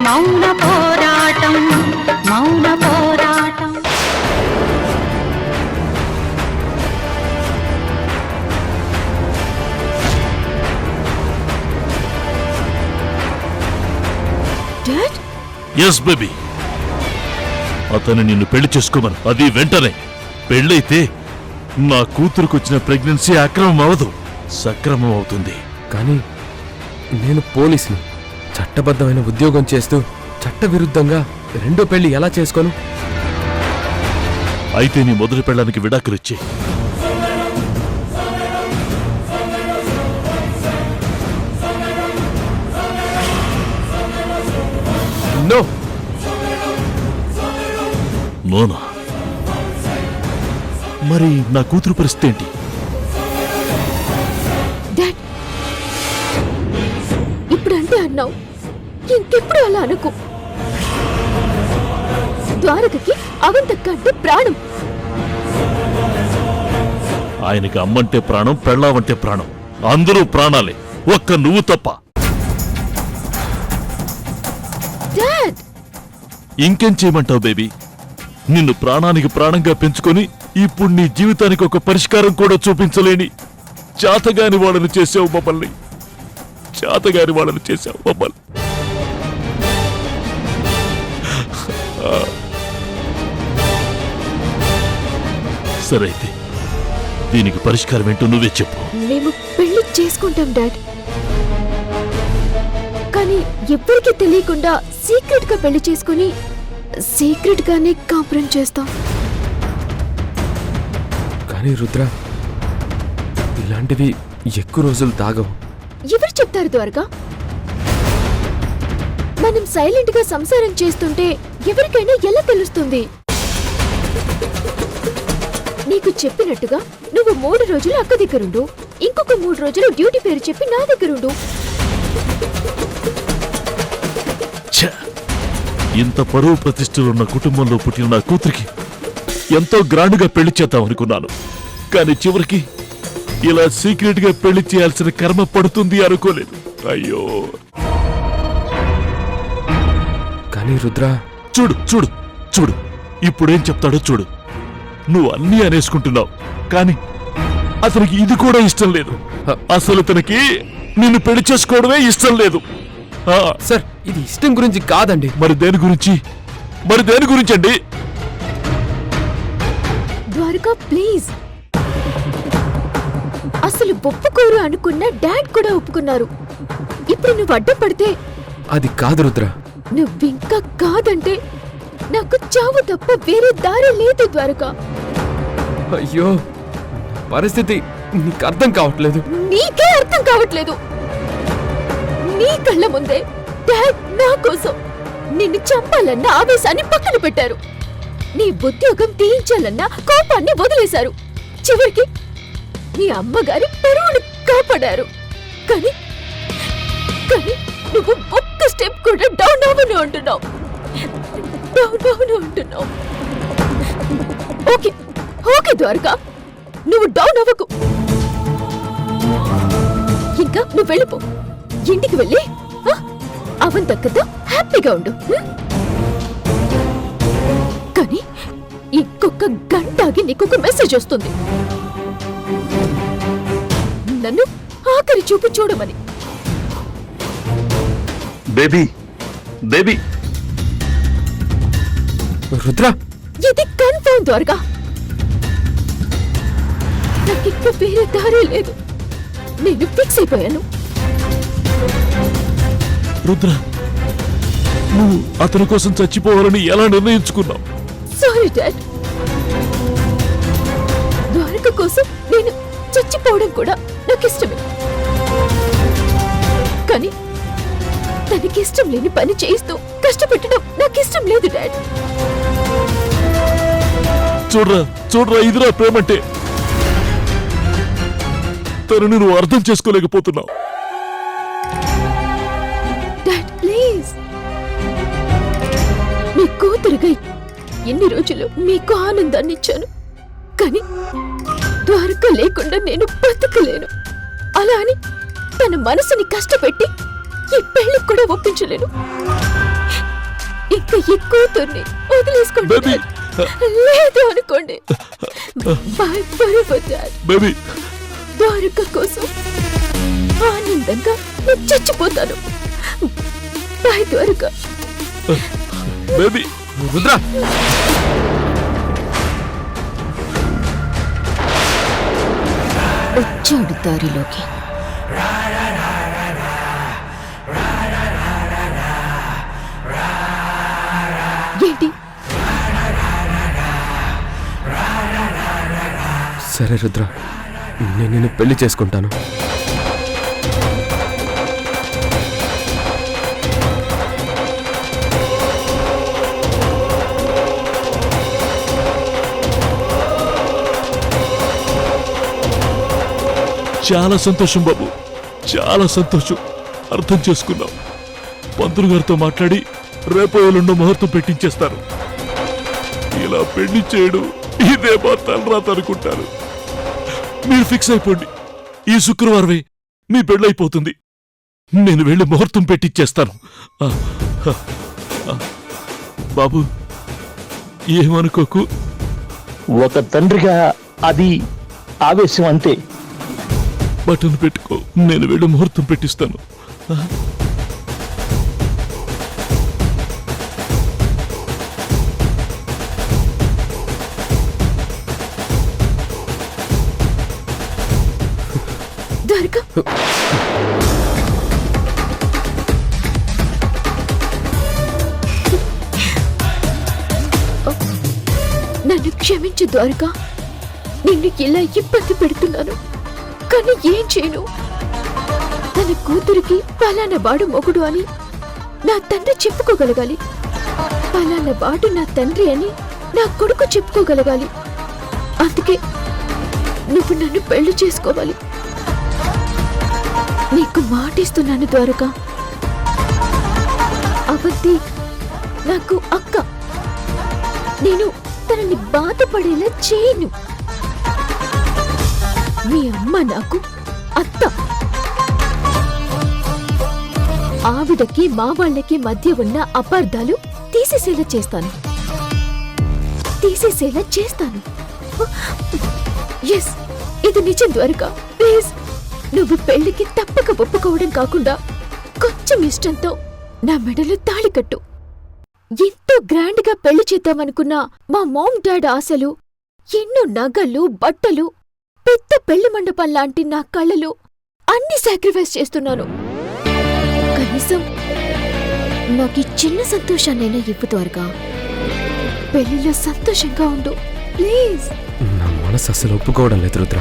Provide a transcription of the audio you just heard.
మౌన పోరాటం మౌన పోరాటం. డాడ్? ఎస్ బేబీ, అతను నిన్ను పెళ్లి చేసుకోమను. అది వెంటనే. పెళ్ళైతే నా కూతురుకొచ్చిన ప్రెగ్నెన్సీ అక్రమం అవదు, సక్రమం అవుతుంది. కానీ నేను పోలీసుని, చట్టబద్ధమైన ఉద్యోగం చేస్తూ చట్టవిరుద్ధంగా రెండో పెళ్లి ఎలా చేసుకోను? అయితే నీ మొదటి పెళ్ళానికి విడాకులిచ్చే. నో. నోనా? మరి నా కూతురు పరిస్థితి ఏంటి? డాడ్, ఇప్పుడంటే అన్నావు, ఇంకెప్పుడు అలా అనుకో. ద్వారకకి అవంతకంటే ప్రాణం. ఆయనకి అమ్మంటే ప్రాణం, పెళ్ళావంటే ప్రాణం. అందరూ ప్రాణాలే, ఒక్క నువ్వు తప్ప. డాడ్, ఇంకేం చేయమంటావు బేబీ? నిన్ను ప్రాణానికి ప్రాణంగా పెంచుకొని ఇప్పుడు నీ జీవితానికి ఒక పరిష్కారం కూడా చూపించలేని చేతగాని వాళ్ళని చేసావు మమ్మల్ని. చేతగాని వాళ్ళని చేసావు మమ్మల్ని. సరే అయితే దీనికి పరిష్కారం ఏంటో నువ్వే చెప్పు. మేము పెళ్లి చేసుకుంటాం డాడ్, కానీ ఎవ్వరికీ తెలియకుండా సీక్రెట్ గా పెళ్లి చేసుకుని సీక్రెట్ గానే కాపురం చేస్తాం. కానీ రుద్ర, ఇలాంటివి ఎక్కువ రోజులు తాగవు. ఎవరు చెప్తారు ద్వారకా? మనం సైలెంట్ గా సంసారం చేస్తుంటే ఎవరికైనా ఎలా తెలుస్తుంది? నీకు చెప్పినట్టుగా నువ్వు 3 రోజులు అక్క దగ్గరుండు, ఇంకొక 3 రోజులు డ్యూటీ పేరు చెప్పి నా దగ్గరుండు. ఇంత పరువు ప్రతిష్టలున్న కుటుంబంలో పుట్టిన నా కూతురికి ఎంతో గ్రాండ్గా పెళ్లి చేద్దాం అనుకున్నాను. కానీ చివరికి ఇలా సీక్రెట్ గా పెళ్లి చేయాల్సిన కర్మ పడుతుంది అనుకోలేదు. అయ్యో. కానీ రుద్ర, చూడు చూడు చూడు, ఇప్పుడేం చెప్తాడో చూడు. నువ్వు అన్నీ అనేసుకుంటున్నావు, కానీ అతనికి ఇది కూడా ఇష్టం లేదు. అసలు తనకి నిన్ను పెళ్లి చేసుకోవడమే ఇష్టం లేదు. సార్, ఇది ఇష్టం గురించి కాదండి. మరి దేని గురించి? మరి దేని గురించి అండి? ద్వారకా ప్లీజ్, అసలు ఒప్పుకోరు అనుకున్న డాడ్ కూడా ఒప్పుకున్నారు. ఇప్పుడు నువ్వు అడ్డపడితే అది కాదు రుద్ర. నువ్వింకా కాదంటే నాకు చావు తప్ప వేరే దారి లేదు ద్వారకా. అయ్యో, పరిస్థితి నీకు అర్థం కావట్లేదు. నీకే అర్థం కావట్లేదు. నీ కళ్ళ ముందే డాడ్ నా కోసం నిన్ను చంపాలన్న ఆవేశాన్ని పక్కన పెట్టారు. నీ ఉద్యోగం తీయించాలన్న కోపాన్ని వదిలేశారు. చివరికి నీ అమ్మగారి పరువును కాపాడారు. కానీ కానీ నువ్వు ఒక్క స్టెప్ కూడా డౌన్ అవ్వను అంటున్నావు. ఓకే ఓకే ద్వారకా, నువ్వు డౌన్ అవ్వకు. ఇంకా నువ్వు వెళ్ళిపో. ఇంటికి వెళ్ళి అవంతక్కతో హ్యాపీగా ఉండు. కానీ ఇంకొక గంట ఆగి నీకొక మెసేజ్ వస్తుంది, నన్ను ఆఖరి చూపు చూడమని. Baby baby. రుద్ర, ఇది కన్ఫర్మ్ ద్వారకా. నాకింక వేరే దారి లేదు. నేను ఫిక్స్ అయిపోయాను. రుద్ర, నువ్వు అతని కోసం చచ్చిపోవాలని ఎలా నిర్ణయించుకున్నావు? సారీ డాడ్, ద్వారక కోసం నేను చచ్చిపోవడం కూడా నాకు ఇష్టమే. కానీ తనకిష్టం లేని పని చేయిస్తూ కష్టపెట్టడం నాకు ఇష్టం లేదు డాడ్. చూడరా చూడరా, ఇదిరా ప్రేమంటే. తనని నువ్వు అర్థం చేసుకోలేకపోతున్నావు. డాడ్ ప్లీజ్, మీ కూతురుగా ఎన్ని రోజులు మీకు ఆనందాన్ని ఇచ్చాను, కానీ ద్వారక లేకుండా నేను బతకలేను. అలా అని తన మనసుని కష్టపెట్టి ఈ పెళ్లి కూడా ఒప్పించలేను. ఈ కూతుర్ని వదిలేసుకోండి బేబీ డాడ్. లేదు అనుకోండి. భయపడవద్దు డాడ్. బేబీ ద్వారక కోసం ఆనందంగా నేను చచ్చిపోతాను. బాయ్ ద్వారక. బేబీ రుద్ర వచ్చాడు దారిలోకి. ఏంటి? సరే రుద్ర, నేను నిన్ను పెళ్లి చేసుకుంటాను. చాలా సంతోషం బాబు, చాలా సంతోషం. అర్థం చేసుకున్నాం. పంతులు గారితో మాట్లాడి రేపో ఎల్లుండో ముహూర్తం పెట్టించేస్తారు. ఇలా పెళ్లి చేయడు ఇదే మా తలరాత అనుకుంటారు. మీరు ఫిక్స్ అయిపోండి. ఈ శుక్రవారమే మీ పెళ్ళైపోతుంది. నేను వెళ్ళి ముహూర్తం పెట్టించేస్తాను. ఆ, ఆ, ఆ. బాబు ఏమనుకోకు. ఒక తండ్రిగా అది ఆవేశం అంతే. బటన్ పెట్టుకో, నేను వెళ్ళి ముహూర్తం పెట్టిస్తాను. ద్వారక, నన్ను క్షమించు ద్వారక. నిన్ను ఇలా ఇబ్బంది పెడుతున్నాను, కానీ ఏం చేయను. తన కూతురికి పలానా వాడు మొగుడు అని నా తండ్రి చెప్పుకోగలగాలి. పలానా వాడు నా తండ్రి అని నా కొడుకు చెప్పుకోగలగాలి. అందుకే నువ్వు నన్ను పెళ్లి చేసుకోవాలి. నీకు మాటిస్తున్నాను ద్వారక. అవంతి నాకు అక్క. నేను తనని బాధపడేలా చేయను. మీ అమ్మ నాకు అత్త. ఆవిడకి మా వాళ్ళకి మధ్య ఉన్న అపార్థాలు తీసేసేలా చేస్తాను. ఎస్, ఇది నిజం ద్వారక. ప్లీజ్, నువ్వు పెళ్లికి తప్పక ఒప్పుకోవడం కాకుండా కొంచెం ఇష్టంతో నా మెడలో తాళి కట్టు. ఎంతో గ్రాండ్ గా పెళ్లి చేద్దామనుకున్న మా మామ్ డాడ్ ఆశలు, ఎన్నో నగలు, బట్టలు, పెద్ద పెళ్లి మండపం లాంటి నా కళ్ళలో అన్ని సాక్రిఫైస్ చేస్తున్నాను. కనీసం నాకు ఈ చిన్న సంతోషాన్నైనా ఇవ్వు ద్వారక. పెళ్లిలో సంతోషంగా ఉండు ప్లీజ్. నా మనసు అసలు ఒప్పుకోవడం లేదు రుద్ర.